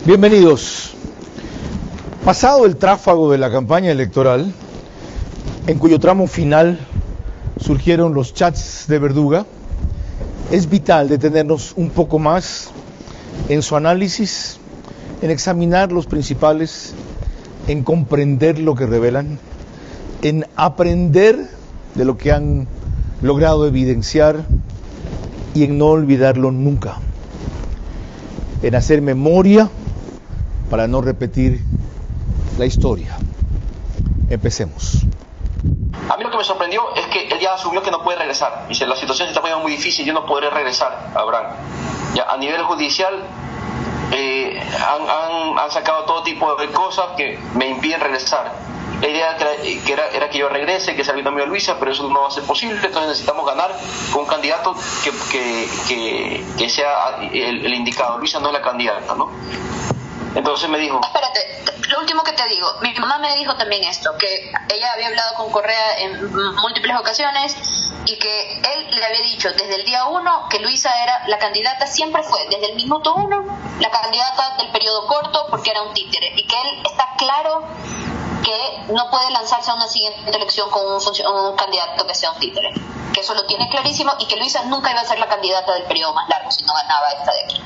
Bienvenidos. Pasado el tráfago de la campaña electoral, en cuyo tramo final surgieron los chats de Verduga, es vital detenernos un poco más en su análisis, en examinar los principales, en comprender lo que revelan, en aprender de lo que han logrado evidenciar y en no olvidarlo nunca, en hacer memoria para no repetir la historia. Empecemos. A mí lo que me sorprendió es que él ya asumió que no puede regresar. Dice, la situación se está poniendo muy difícil, yo no podré regresar, Abraham. Ya, a nivel judicial han sacado todo tipo de cosas que me impiden regresar. La idea era que yo regrese, que sea el binomio de Luisa, pero eso no va a ser posible, entonces necesitamos ganar con un candidato que sea el indicado. Luisa no es la candidata, ¿no? Entonces me dijo... Espérate, lo último que te digo, mi mamá me dijo también esto, que ella había hablado con Correa en múltiples ocasiones y que él le había dicho desde el día 1 que Luisa era la candidata, siempre fue desde el minuto 1 la candidata del periodo corto porque era un títere, y que él está claro que no puede lanzarse a una siguiente elección con un candidato que sea un títere, que eso lo tiene clarísimo, y que Luisa nunca iba a ser la candidata del periodo más largo si no ganaba esta de aquí.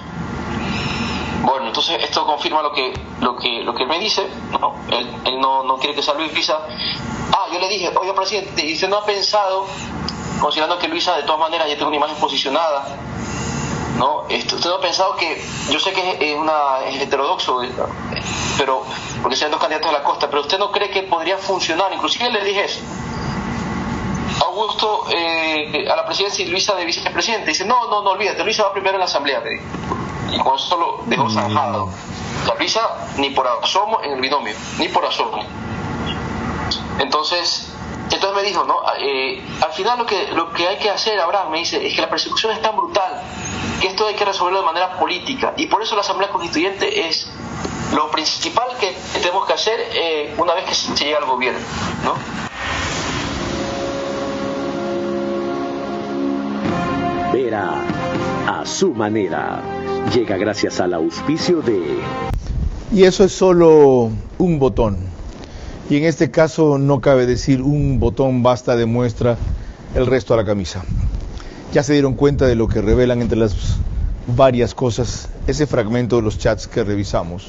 Bueno, entonces esto confirma lo que él me dice, ¿no? Él no quiere que sea Luisa. Yo le dije, oye, presidente, ¿y usted no ha pensado, considerando que Luisa de todas maneras ya tiene una imagen posicionada, ¿no? ¿Usted no ha pensado que, yo sé que es heterodoxo, pero porque sean dos candidatos de la costa, pero usted no cree que podría funcionar? Inclusive le dije eso. Augusto a la presidencia y Luisa de vicepresidente. Dice, no, olvídate, Luisa va primero en la asamblea, le dije. Y con eso lo dejó zanjado. O sea, Luisa ni por asomo en el binomio, ni por asomo. Entonces me dijo, ¿no? Al final lo que hay que hacer, Abraham, me dice, es que la persecución es tan brutal que esto hay que resolverlo de manera política, y por eso la Asamblea Constituyente es lo principal que tenemos que hacer una vez que se llegue al gobierno, ¿no? Vera a su manera. Llega gracias al auspicio de... Y eso es solo un botón. Y en este caso no cabe decir un botón, basta, demuestra el resto de la camisa. Ya se dieron cuenta de lo que revelan entre las varias cosas ese fragmento de los chats que revisamos.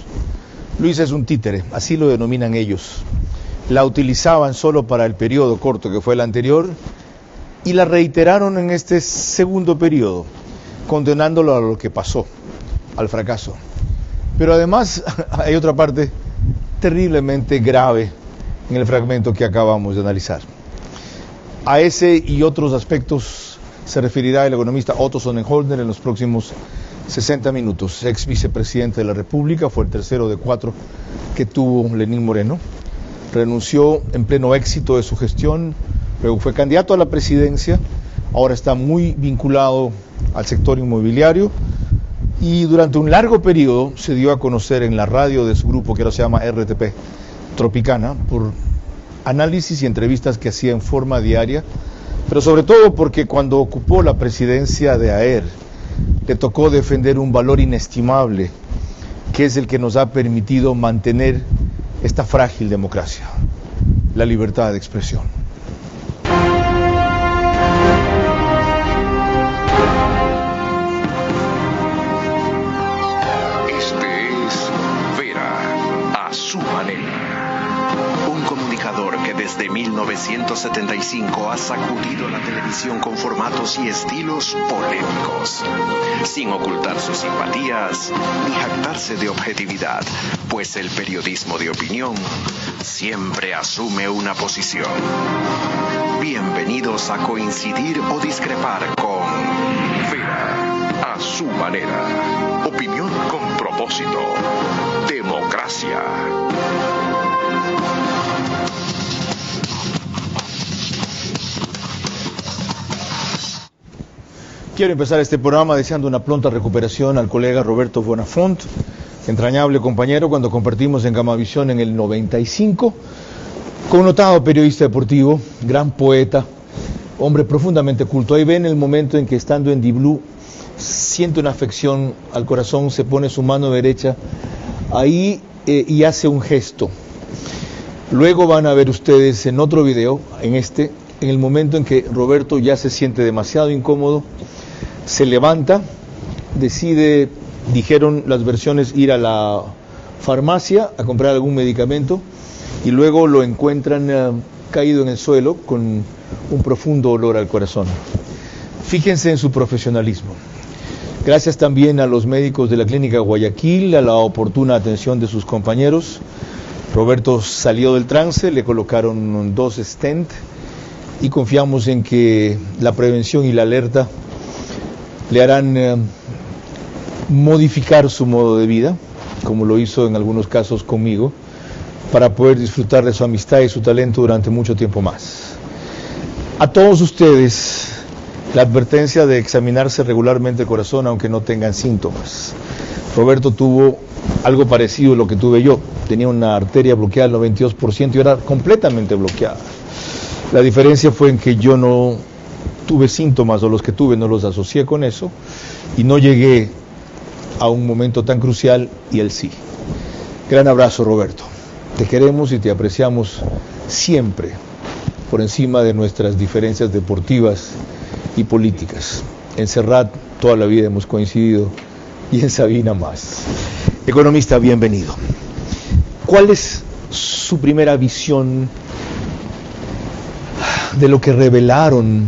Luisa es un títere, así lo denominan ellos. La utilizaban solo para el periodo corto que fue el anterior y la reiteraron en este segundo periodo, condenándolo a lo que pasó, al fracaso. Pero además hay otra parte terriblemente grave en el fragmento que acabamos de analizar. A ese y otros aspectos se referirá el economista Otto Sonnenholder en los próximos 60 minutos. Ex vicepresidente de la República, fue el tercero de 4 que tuvo Lenín Moreno. Renunció en pleno éxito de su gestión, luego fue candidato a la presidencia, ahora está muy vinculado al sector inmobiliario, y durante un largo periodo se dio a conocer en la radio de su grupo, que ahora se llama RTP Tropicana, por análisis y entrevistas que hacía en forma diaria, pero sobre todo porque cuando ocupó la presidencia de AER le tocó defender un valor inestimable, que es el que nos ha permitido mantener esta frágil democracia, la libertad de expresión. Desde 1975 ha sacudido la televisión con formatos y estilos polémicos, sin ocultar sus simpatías ni jactarse de objetividad, pues el periodismo de opinión siempre asume una posición. Bienvenidos a coincidir o discrepar con Vera a su manera. Opinión con propósito. Democracia. Quiero empezar este programa deseando una pronta recuperación al colega Roberto Bonafont, entrañable compañero cuando compartimos en Gamavisión en el 95, connotado periodista deportivo, gran poeta, hombre profundamente culto. Ahí ven el momento en que, estando en Di Blue, siente una afección al corazón, se pone su mano derecha ahí y hace un gesto. Luego van a ver ustedes en otro video, en el momento en que Roberto ya se siente demasiado incómodo, se levanta, decide, dijeron las versiones, ir a la farmacia a comprar algún medicamento y luego lo encuentran caído en el suelo con un profundo olor al corazón. Fíjense en su profesionalismo. Gracias también a los médicos de la Clínica Guayaquil, a la oportuna atención de sus compañeros, Roberto salió del trance, le colocaron 2 stent y confiamos en que la prevención y la alerta le harán modificar su modo de vida, como lo hizo en algunos casos conmigo, para poder disfrutar de su amistad y su talento durante mucho tiempo más. A todos ustedes, la advertencia de examinarse regularmente el corazón aunque no tengan síntomas. Roberto tuvo algo parecido a lo que tuve yo. Tenía una arteria bloqueada al 92% y era completamente bloqueada. La diferencia fue en que yo no tuve síntomas, o los que tuve no los asocié con eso, y no llegué a un momento tan crucial, y él sí. Gran abrazo, Roberto. Te queremos y te apreciamos siempre, por encima de nuestras diferencias deportivas y políticas. En Serrat toda la vida hemos coincidido y en Sabina más. Economista, bienvenido. ¿Cuál es su primera visión de lo que revelaron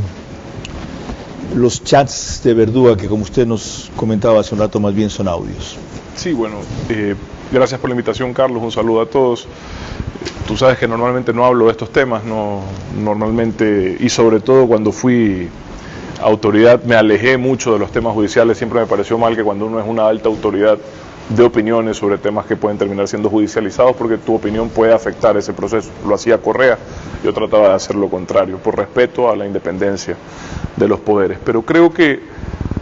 los chats de Verdúa, que como usted nos comentaba hace un rato, más bien son audios? Sí, bueno, gracias por la invitación, Carlos, un saludo a todos. Tú sabes que normalmente no hablo de estos temas, normalmente, y sobre todo cuando fui autoridad me alejé mucho de los temas judiciales. Siempre me pareció mal que cuando uno es una alta autoridad de opiniones sobre temas que pueden terminar siendo judicializados, porque tu opinión puede afectar ese proceso. Lo hacía Correa, yo trataba de hacer lo contrario, por respeto a la independencia de los poderes. Pero creo que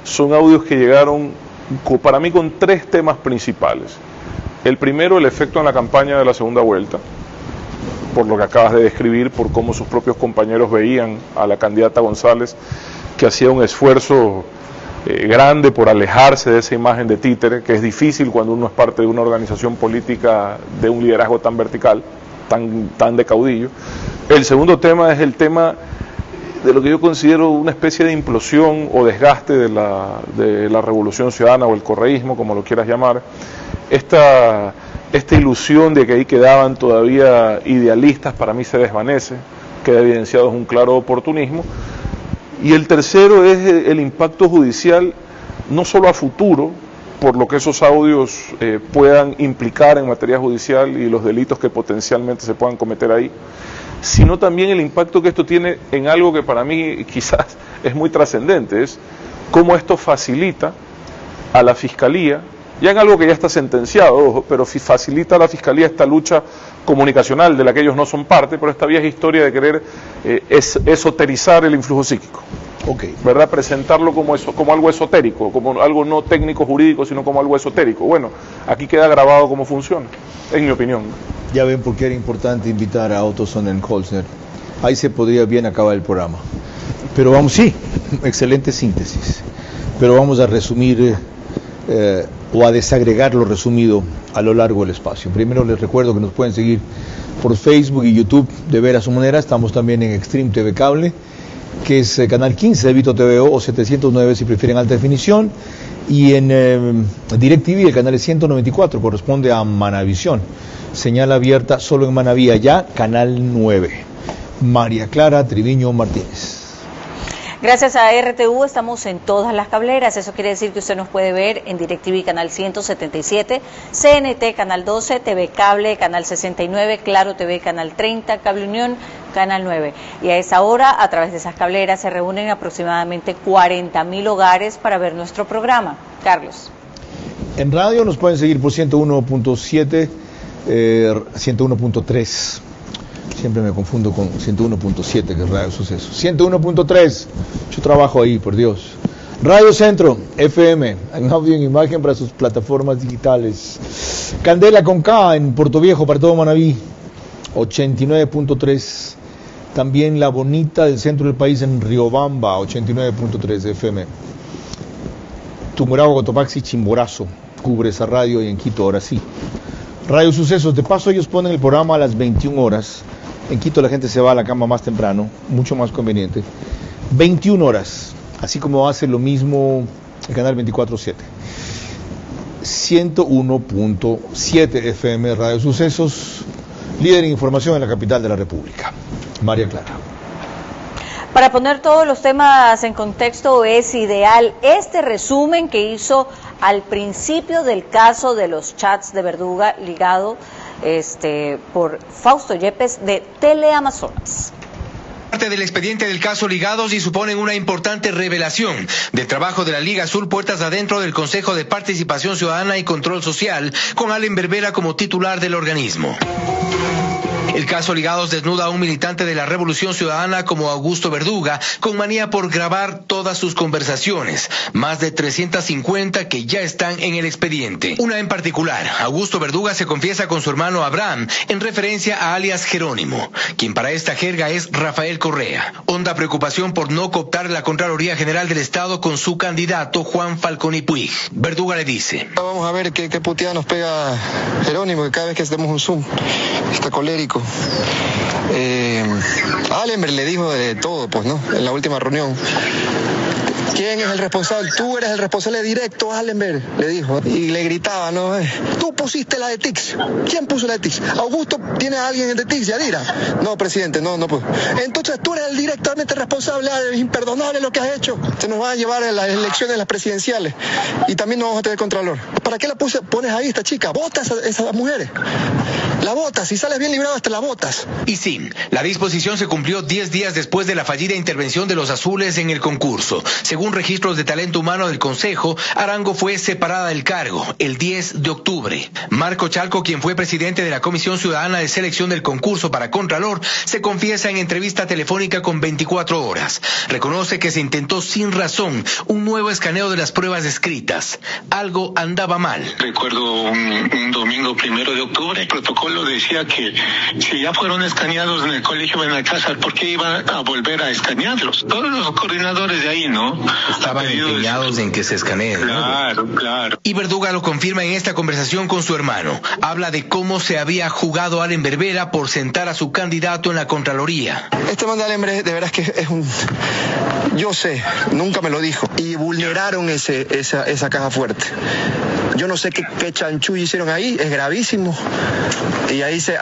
son audios que llegaron para mí con 3 temas principales. El primero, el efecto en la campaña de la segunda vuelta, por lo que acabas de describir, por cómo sus propios compañeros veían a la candidata González, que hacía un esfuerzo grande por alejarse de esa imagen de títere, que es difícil cuando uno es parte de una organización política de un liderazgo tan vertical, tan de caudillo. El segundo tema es el tema de lo que yo considero una especie de implosión o desgaste de la Revolución Ciudadana o el correísmo, como lo quieras llamar. Esta ilusión de que ahí quedaban todavía idealistas, para mí se desvanece, queda evidenciado un claro oportunismo. Y el tercero es el impacto judicial, no solo a futuro, por lo que esos audios puedan implicar en materia judicial y los delitos que potencialmente se puedan cometer ahí, sino también el impacto que esto tiene en algo que para mí quizás es muy trascendente, es cómo esto facilita a la Fiscalía, ya en algo que ya está sentenciado, ojo, pero facilita a la Fiscalía esta lucha comunicacional de la que ellos no son parte, pero esta vieja historia de querer esoterizar el influjo psíquico. Okay. ¿Verdad? Presentarlo como algo esotérico, como algo no técnico jurídico, sino como algo esotérico. Bueno, aquí queda grabado cómo funciona, en mi opinión. Ya ven por qué era importante invitar a Otto Sonnenholzner. Ahí se podría bien acabar el programa. Pero vamos, sí, excelente síntesis. Pero vamos a resumir o a desagregar lo resumido a lo largo del espacio. Primero les recuerdo que nos pueden seguir por Facebook y YouTube de Ver a su Manera. Estamos también en Extreme TV Cable, que es canal 15 de Vito TVO, o 709 si prefieren alta definición, y en DirecTV el canal 194, corresponde a Manavisión, señal abierta solo en Manavía, ya canal 9. María Clara Triviño Martínez. Gracias a RTV estamos en todas las cableras, eso quiere decir que usted nos puede ver en DirecTV canal 177, CNT canal 12, TV Cable canal 69, Claro TV canal 30, Cable Unión canal 9. Y a esa hora, a través de esas cableras, se reúnen aproximadamente 40.000 hogares para ver nuestro programa. Carlos. En radio nos pueden seguir por 101.7, 101.3. Siempre me confundo con 101.7, que es Radio Suceso. 101.3, yo trabajo ahí, por Dios. Radio Centro, FM, en audio y en imagen para sus plataformas digitales. Candela con K en Puerto Viejo, para todo Manaví, 89.3. También La Bonita del centro del país en Riobamba, 89.3 FM. Tumuragua, Cotopaxi, Chimborazo, cubre esa radio, y en Quito ahora sí. Radio Sucesos, de paso ellos ponen el programa a las 21 horas. En Quito la gente se va a la cama más temprano, mucho más conveniente. 21 horas, así como hace lo mismo el canal 24/7. 101.7 FM Radio Sucesos, líder en información en la capital de la República. María Clara. Para poner todos los temas en contexto, es ideal este resumen que hizo al principio del caso de los chats de Verduga, ligado por Fausto Yepes de Teleamazonas. Parte del expediente del caso Ligados y suponen una importante revelación del trabajo de la Liga Azul puertas adentro del Consejo de Participación Ciudadana y Control Social, con Allen Berbera como titular del organismo. El caso Ligados desnuda a un militante de la Revolución Ciudadana como Augusto Verduga, con manía por grabar todas sus conversaciones, más de 350 que ya están en el expediente. Una en particular, Augusto Verduga se confiesa con su hermano Abraham en referencia a alias Jerónimo, quien para esta jerga es Rafael Correa. Honda preocupación por no cooptar la Contraloría General del Estado con su candidato Juan Falconi Puig. Verduga le dice: vamos a ver qué puteada nos pega Jerónimo, que cada vez que hacemos un Zoom está colérico. Allenberg le dijo de todo, pues, ¿no? En la última reunión. ¿Quién es el responsable? Tú eres el responsable directo, Allenberg, le dijo. Y le gritaba, ¿no? Tú pusiste la de TICS. ¿Quién puso la de TICS? ¿Augusto tiene a alguien de TICS, Yadira? No, presidente, no pues. Entonces tú eres el directamente responsable. Es imperdonable lo que has hecho. Se nos van a llevar a las elecciones, las presidenciales. Y también nos vamos a tener contralor. ¿Para qué la pones ahí, esta chica? Vota a esas mujeres. La votas, si sales bien librado hasta la votas. Y sí, la disposición se cumplió 10 días después de la fallida intervención de los azules en el concurso. Según registros de talento humano del Consejo, Arango fue separada del cargo el 10 de octubre. Marco Chalco, quien fue presidente de la Comisión Ciudadana de Selección del concurso para Contralor, se confiesa en entrevista telefónica con 24 horas. Reconoce que se intentó sin razón un nuevo escaneo de las pruebas escritas. Algo andaba mal. Recuerdo un domingo 1 de octubre, el protocolo decía que si ya fueron escaneados en el colegio Benalcázar, ¿por qué iban a volver a escanearlos? Todos los coordinadores de ahí, ¿no? Estaban empeñados en que se escaneen. Claro, ¿no? Claro. Y Verduga lo confirma en esta conversación con su hermano. Habla de cómo se había jugado Allen Berbera por sentar a su candidato en la Contraloría. Este man de Allen de verdad es que es un... Yo sé, nunca me lo dijo. Y vulneraron esa caja fuerte. Yo no sé qué chanchullo hicieron ahí, es gravísimo. Y ahí se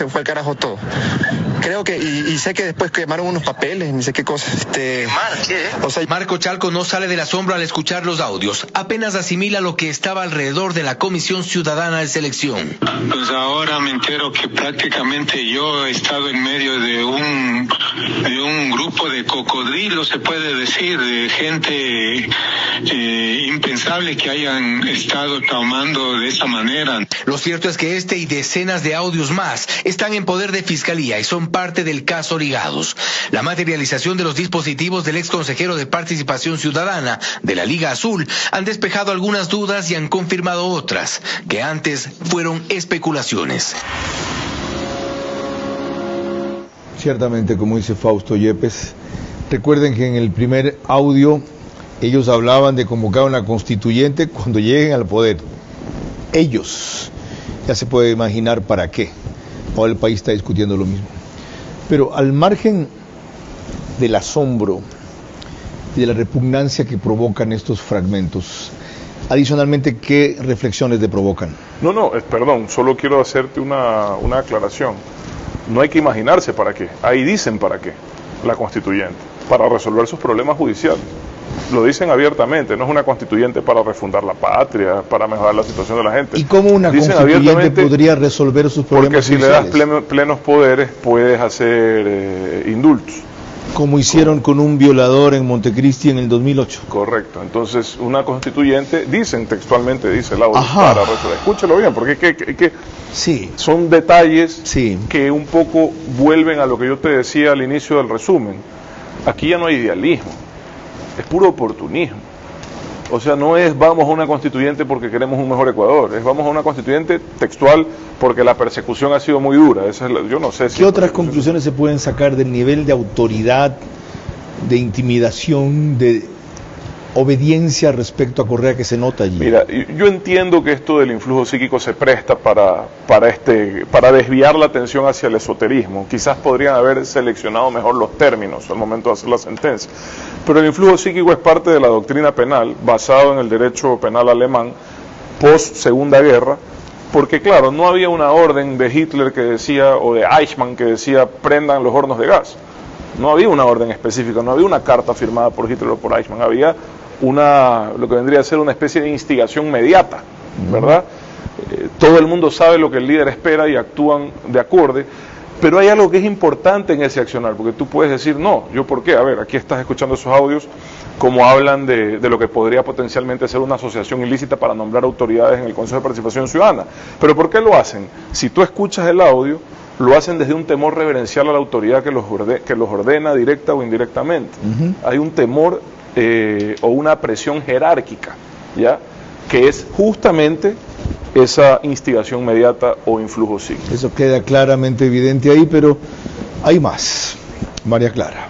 fue al carajo todo. Creo que, y sé que después quemaron unos papeles, ni sé qué cosas. Marco Chalco no sale del asombro al escuchar los audios. Apenas asimila lo que estaba alrededor de la Comisión Ciudadana de Selección. Pues ahora me entero que prácticamente yo he estado en medio de un grupo de cocodrilos, se puede decir, de gente impensable que hayan estado tomando de esa manera. Lo cierto es que este y decenas de audios más están en poder de Fiscalía y son parte del caso Ligados. La materialización de los dispositivos del ex consejero de Participación Ciudadana de la Liga Azul han despejado algunas dudas y han confirmado otras que antes fueron especulaciones. Ciertamente, como dice Fausto Yepes, recuerden que en el primer audio ellos hablaban de convocar una constituyente cuando lleguen al poder. Ellos, ya se puede imaginar para qué. Ahora el país está discutiendo lo mismo. Pero al margen del asombro y de la repugnancia que provocan estos fragmentos, adicionalmente, ¿qué reflexiones te provocan? Perdón, solo quiero hacerte una aclaración. No hay que imaginarse para qué. Ahí dicen para qué la constituyente, para resolver sus problemas judiciales. Lo dicen abiertamente, no es una constituyente para refundar la patria, para mejorar la situación de la gente. ¿Y cómo una constituyente podría resolver sus problemas judiciales? Porque si le das plenos poderes, puedes hacer indultos. Como hicieron con un violador en Montecristi en el 2008. Correcto. Entonces, una constituyente, dicen textualmente, dice el audio, para resolver. Escúchalo bien, porque sí, son detalles que un poco vuelven a lo que yo te decía al inicio del resumen. Aquí ya no hay idealismo, es puro oportunismo. O sea, no es vamos a una constituyente porque queremos un mejor Ecuador, es vamos a una constituyente textual porque la persecución ha sido muy dura. Yo no sé si... ¿Qué otras conclusiones se pueden sacar del nivel de autoridad, de intimidación, de obediencia respecto a Correa que se nota allí? Mira, yo entiendo que esto del influjo psíquico se presta para desviar la atención hacia el esoterismo. Quizás podrían haber seleccionado mejor los términos al momento de hacer la sentencia. Pero el influjo psíquico es parte de la doctrina penal, basado en el derecho penal alemán, post Segunda Guerra, porque claro, no había una orden de Hitler que decía, o de Eichmann que decía, prendan los hornos de gas. No había una orden específica, no había una carta firmada por Hitler o por Eichmann, había lo que vendría a ser una especie de instigación mediata, ¿verdad? Todo el mundo sabe lo que el líder espera y actúan de acorde, pero hay algo que es importante en ese accionar, porque tú puedes decir, no, ¿yo por qué? A ver, aquí estás escuchando esos audios, como hablan de lo que podría potencialmente ser una asociación ilícita para nombrar autoridades en el Consejo de Participación Ciudadana. ¿Pero por qué lo hacen? Si tú escuchas el audio, lo hacen desde un temor reverencial a la autoridad que los ordena directa o indirectamente. Hay un temor o una presión jerárquica, ¿ya? Que es justamente esa instigación mediata o influjo psíquico. Eso queda claramente evidente ahí, pero hay más. María Clara.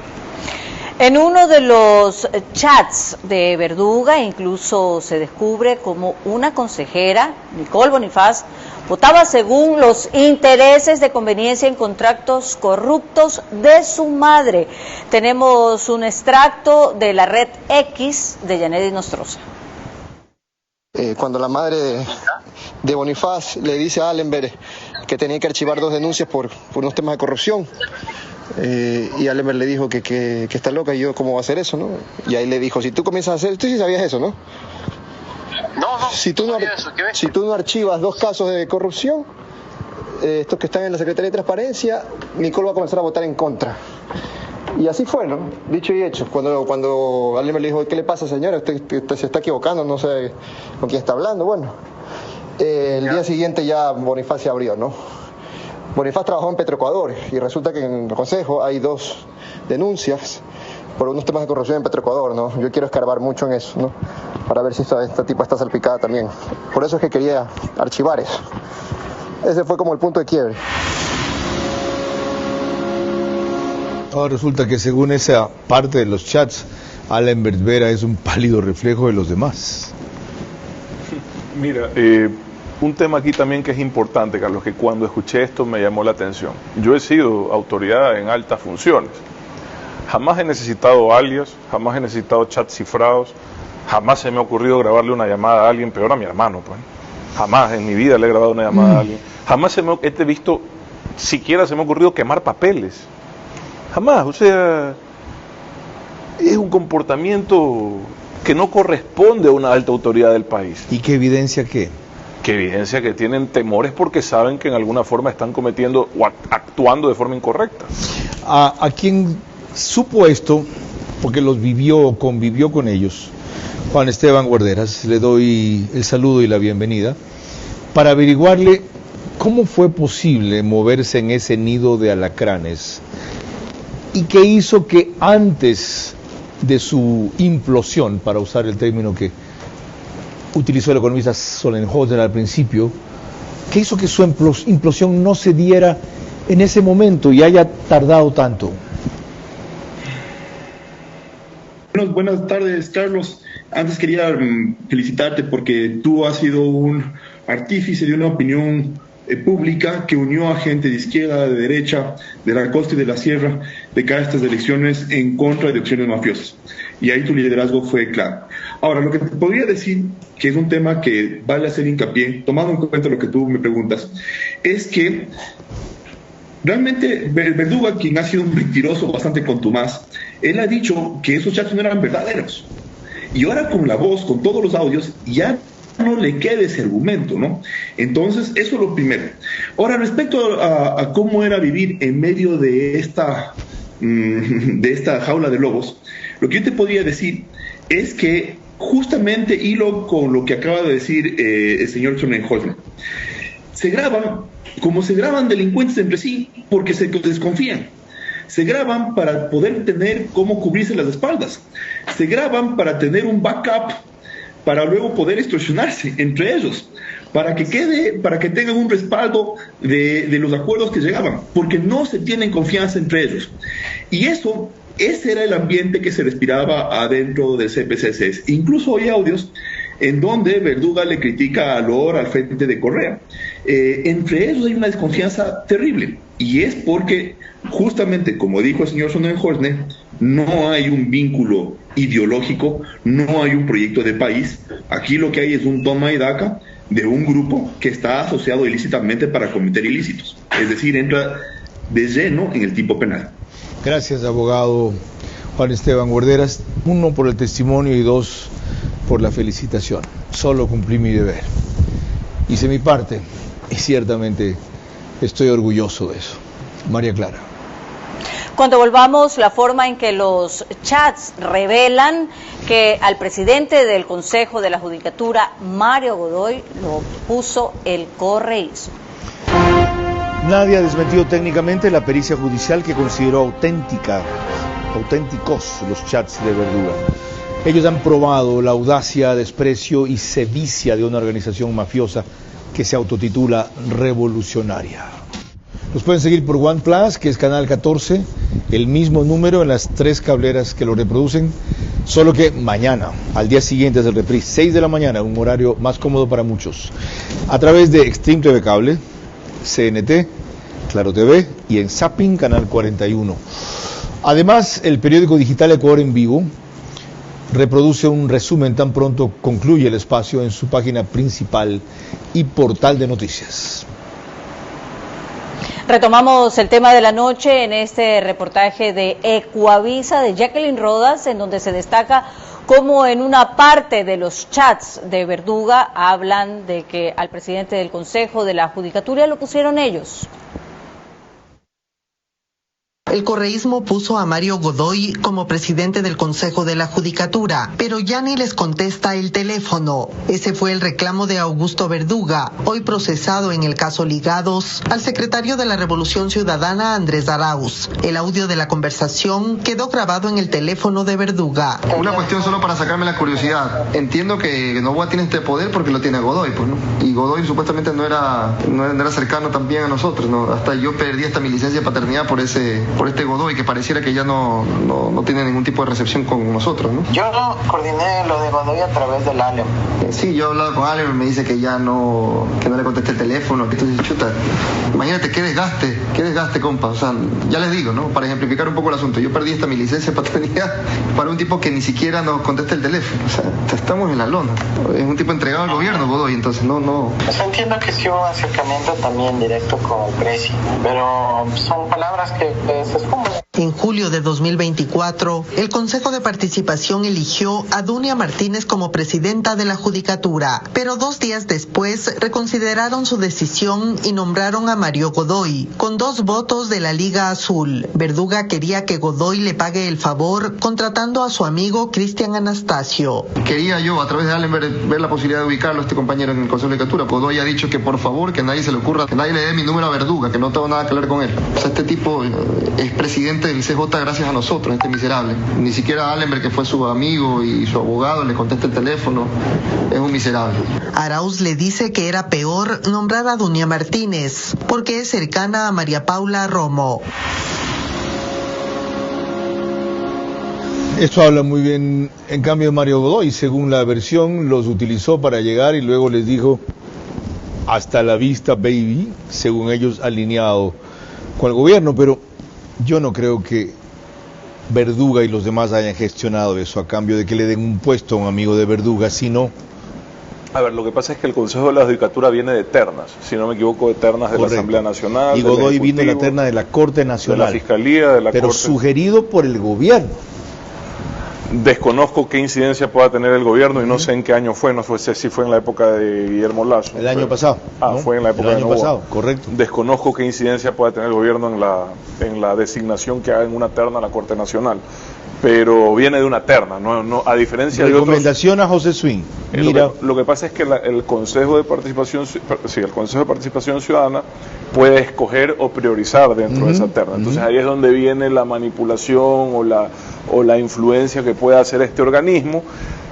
En uno de los chats de Verduga incluso se descubre como una consejera, Nicole Bonifaz, votaba según los intereses de conveniencia en contratos corruptos de su madre. Tenemos un extracto de la red X de Yanedi Nostroza. Cuando la madre de Bonifaz le dice a Allenberg que tenía que archivar 2 denuncias por unos temas de corrupción, y Allenberg le dijo que está loca, y yo, ¿cómo va a hacer eso, no? Y ahí le dijo, si tú comienzas a hacer, tú sí sabías eso, ¿no? No, si tú no archivas 2 casos de corrupción, estos que están en la Secretaría de Transparencia, Nicole va a comenzar a votar en contra. Y así fue, ¿no? Dicho y hecho. Cuando alguien me le dijo, ¿qué le pasa, señora? Usted se está equivocando, no sé con quién está hablando. Bueno, el día siguiente ya Bonifaz se abrió, ¿no? Bonifaz trabajó en Petroecuador y resulta que en el Consejo hay 2 denuncias por unos temas de corrupción en Petroecuador, ¿no? Yo quiero escarbar mucho en eso, ¿no? Para ver si esta tipa está salpicada también. Por eso es que quería archivar eso. Ese fue como el punto de quiebre. Ahora resulta que según esa parte de los chats, Allenberg Vera es un pálido reflejo de los demás. Mira, un tema aquí también que es importante, Carlos, que cuando escuché esto me llamó la atención. Yo he sido autoridad en altas funciones. Jamás he necesitado alias, jamás he necesitado chats cifrados, jamás se me ha ocurrido grabarle una llamada a alguien, peor a mi hermano, pues. Jamás en mi vida le he grabado una llamada a alguien. Jamás he visto, siquiera se me ha ocurrido quemar papeles. Jamás, o sea, es un comportamiento que no corresponde a una alta autoridad del país. ¿Y qué evidencia qué? Que evidencia que tienen temores porque saben que en alguna forma están cometiendo o actuando de forma incorrecta. A quien supo esto, porque los vivió o convivió con ellos, Juan Esteban Guarderas, le doy el saludo y la bienvenida, para averiguarle cómo fue posible moverse en ese nido de alacranes y qué hizo que antes de su implosión, para usar el término que utilizó el economista Sollenhofer al principio, qué hizo que su implosión no se diera en ese momento y haya tardado tanto. Buenas tardes, Carlos. Antes quería felicitarte porque tú has sido un artífice de una opinión pública que unió a gente de izquierda, de derecha, de la costa y de la sierra, de cara a estas elecciones en contra de acciones mafiosas. Y ahí tu liderazgo fue claro. Ahora, lo que te podría decir, que es un tema que vale hacer hincapié, tomando en cuenta lo que tú me preguntas, es que realmente Verduga, quien ha sido un mentiroso bastante contumaz, él ha dicho que esos chats no eran verdaderos. Y ahora con la voz, con todos los audios, ya no le queda ese argumento, ¿no? Entonces, eso es lo primero. Ahora, respecto a cómo era vivir en medio de esta jaula de lobos, lo que yo te podría decir es que justamente hilo con lo que acaba de decir el señor Sollenhofer. Se graban como se graban delincuentes entre sí porque se desconfían. Se graban para poder tener cómo cubrirse las espaldas. Se graban para tener un backup para luego poder extorsionarse entre ellos, para que tengan un respaldo de los acuerdos que llegaban, porque no se tienen confianza entre ellos. Y eso Ese era el ambiente que se respiraba adentro del CPCC. Incluso hay audios en donde Verduga le critica a Lor al frente de Correa. Entre ellos hay una desconfianza terrible, y es porque, justamente como dijo el señor Sonnenhorst, no hay un vínculo ideológico, no hay un proyecto de país. Aquí lo que hay es un toma y daca de un grupo que está asociado ilícitamente para cometer ilícitos, es decir, entra de lleno en el tipo penal. Gracias, abogado Juan Esteban Guarderas, 1 por el testimonio y 2 por la felicitación. Solo cumplí mi deber. Hice mi parte y ciertamente estoy orgulloso de eso. María Clara. Cuando volvamos, la forma en que los chats revelan que al presidente del Consejo de la Judicatura, Mario Godoy, lo puso el correísmo. Nadie ha desmentido técnicamente la pericia judicial que consideró auténticos los chats de Verduga. Ellos han probado la audacia, desprecio y sevicia de una organización mafiosa que se autotitula revolucionaria. Los pueden seguir por OnePlus, que es canal 14, el mismo número en las 3 cableras que lo reproducen, solo que mañana, al día siguiente es el reprise, 6 de la mañana, un horario más cómodo para muchos, a través de Extreme TV Cable, CNT, Claro TV y en Zapping, canal 41. Además, el periódico digital Ecuador en Vivo reproduce un resumen tan pronto concluye el espacio en su página principal y portal de noticias. Retomamos el tema de la noche en este reportaje de Ecuavisa de Jacqueline Rodas, en donde se destaca cómo en una parte de los chats de Verduga hablan de que al presidente del Consejo de la Judicatura lo pusieron ellos. El correísmo puso a Mario Godoy como presidente del Consejo de la Judicatura, pero ya ni les contesta el teléfono. Ese fue el reclamo de Augusto Verduga, hoy procesado en el caso Ligados, al secretario de la Revolución Ciudadana, Andrés Arauz. El audio de la conversación quedó grabado en el teléfono de Verduga. Una cuestión solo para sacarme la curiosidad. Entiendo que Noboa tiene este poder porque lo tiene Godoy, pues, ¿no? Y Godoy supuestamente no era cercano también a nosotros, ¿no? Hasta yo perdí hasta mi licencia de paternidad por este Godoy, que pareciera que ya no tiene ningún tipo de recepción con nosotros, ¿no? Yo coordiné lo de Godoy a través del Alem. Sí, yo he hablado con Alem, me dice que no le contesté el teléfono, que entonces, chuta, imagínate qué desgaste, compa, o sea, ya les digo, ¿no? Para ejemplificar un poco el asunto, yo perdí hasta mi licencia de paternidad para un tipo que ni siquiera nos contesta el teléfono, o sea, estamos en la lona, es un tipo entregado al gobierno, Godoy, entonces no. Pues entiendo que sí hubo un acercamiento también directo con el presi, pero son palabras que se esfuman. En julio de 2024, el Consejo de Participación eligió a Dunia Martínez como presidenta de la Judicatura, pero 2 días después reconsideraron su decisión y nombraron a Mario Godoy, con 2 votos de la Liga Azul. Verduga quería que Godoy le pague el favor contratando a su amigo Cristian Anastasio. Quería yo, a través de Allen, ver la posibilidad de ubicarlo a este compañero en el Consejo de Judicatura. Godoy ha dicho que por favor, que nadie se le ocurra, que nadie le dé mi número a Verduga, que no tengo nada que ver con él. O sea, este tipo es presidente del CJ gracias a nosotros, este miserable. Ni siquiera Allenberg, que fue su amigo y su abogado, le contesta el teléfono. Es un miserable. Arauz le dice que era peor nombrar a Dunia Martínez, porque es cercana a María Paula Romo. Esto habla muy bien, en cambio, de Mario Godoy. Según la versión, los utilizó para llegar y luego les dijo hasta la vista, baby, según ellos, alineado con el gobierno, pero yo no creo que Verduga y los demás hayan gestionado eso a cambio de que le den un puesto a un amigo de Verduga, sino... A ver, lo que pasa es que el Consejo de la Judicatura viene de ternas, si no me equivoco, de ternas de Correcto. la Asamblea Nacional. Y Godoy vino de la terna de la Corte Nacional. De la Fiscalía, de la pero Corte. Sugerido por el gobierno. Desconozco qué incidencia pueda tener el gobierno y no sé en qué año fue, no sé si fue en la época de Guillermo Lazo. El año pasado. ¿no? Fue en la época el año de Noboa. pasado, correcto. Desconozco qué incidencia pueda tener el gobierno en la designación que haga en una terna a la Corte Nacional. Pero viene de una terna, no a diferencia de otros. Recomendación a José Swing. Mira, lo que pasa es que el Consejo de Participación, Ciudadana puede escoger o priorizar dentro de esa terna. Entonces ahí es donde viene la manipulación o la influencia que puede hacer este organismo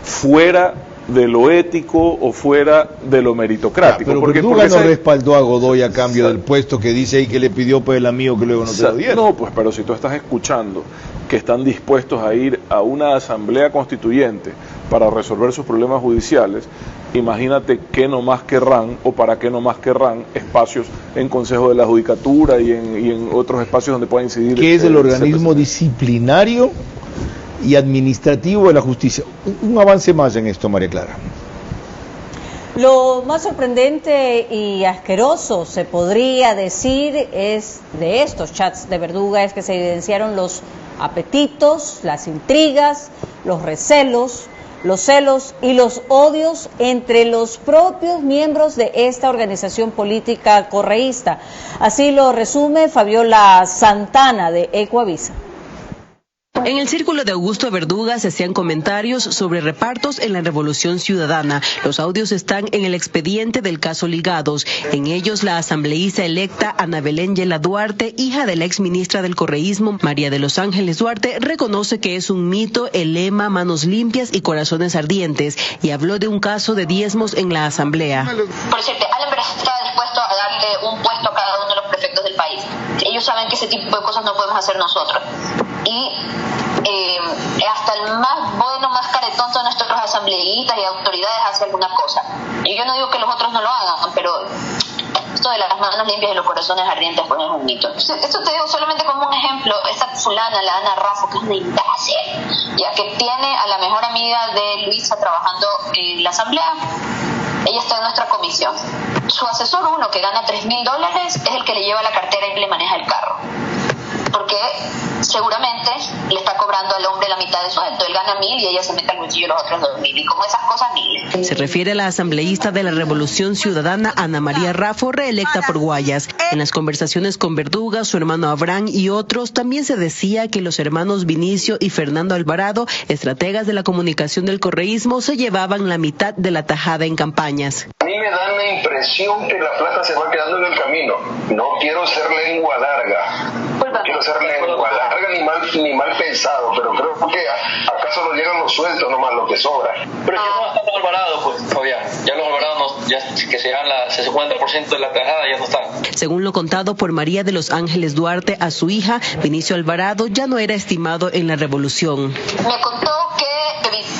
fuera de lo ético o fuera de lo meritocrático. Pero Verduga no respaldó a Godoy a cambio del puesto que dice ahí que le pidió por el amigo que luego no se lo dieron. No, pues pero si tú estás escuchando que están dispuestos a ir a una asamblea constituyente para resolver sus problemas judiciales, imagínate qué nomás querrán o para qué nomás querrán espacios en Consejo de la Judicatura y en otros espacios donde pueda incidir. ¿Qué es el organismo disciplinario y administrativo de la justicia? Un avance más en esto, María Clara. Lo más sorprendente y asqueroso, se podría decir, es de estos chats de Verduga, es que se evidenciaron los apetitos, las intrigas, los recelos, los celos y los odios entre los propios miembros de esta organización política correísta. Así lo resume Fabiola Santana de Ecoavisa. En el círculo de Augusto Verduga se hacían comentarios sobre repartos en la Revolución Ciudadana. Los audios están en el expediente del caso Ligados. En ellos, la asambleísta electa Ana Belén Yela Duarte, hija de la exministra del correísmo María de los Ángeles Duarte, reconoce que es un mito el lema manos limpias y corazones ardientes y habló de un caso de diezmos en la asamblea. Por decirte, Alan está dispuesto a darle un puesto a cada uno de los prefectos del país. Ellos saben que ese tipo de cosas no podemos hacer nosotros. Y hasta el más bueno, más caretón de nuestros asambleístas y autoridades hace alguna cosa. Y yo no digo que los otros no lo hagan, pero esto de las manos limpias y los corazones ardientes pues es un mito. Esto te digo solamente como un ejemplo. Esta fulana, la Ana Raffo, que es una imbécil, ya que tiene a la mejor amiga de Luisa trabajando en la asamblea. Ella está en nuestra comisión. Su asesor, uno que gana $3,000, es el que le lleva la cartera y le maneja el carro. Porque seguramente le está cobrando al hombre la mitad de sueldo. Él gana 1.000 y ella se mete al bolsillo los otros 2.000. Y como esas cosas, miles. Se refiere a la asambleísta de la Revolución Ciudadana, Ana María Raffo, reelecta por Guayas. En las conversaciones con Verduga, su hermano Abraham y otros, también se decía que los hermanos Vinicio y Fernando Alvarado, estrategas de la comunicación del correísmo, se llevaban la mitad de la tajada en campañas. A mí me da la impresión que la plata se va quedando en el camino. No quiero ser lengua larga. No quiero ser lengua larga ni mal pensado, pero creo que acá solo llegan los sueltos nomás, lo que sobra. Pero es que no están Alvarado, pues, Fabián. Ya los Alvarados, ya que se dan el 50% de la tajada, ya no están. Según lo contado por María de los Ángeles Duarte a su hija, Vinicio Alvarado ya no era estimado en la revolución. Me contó que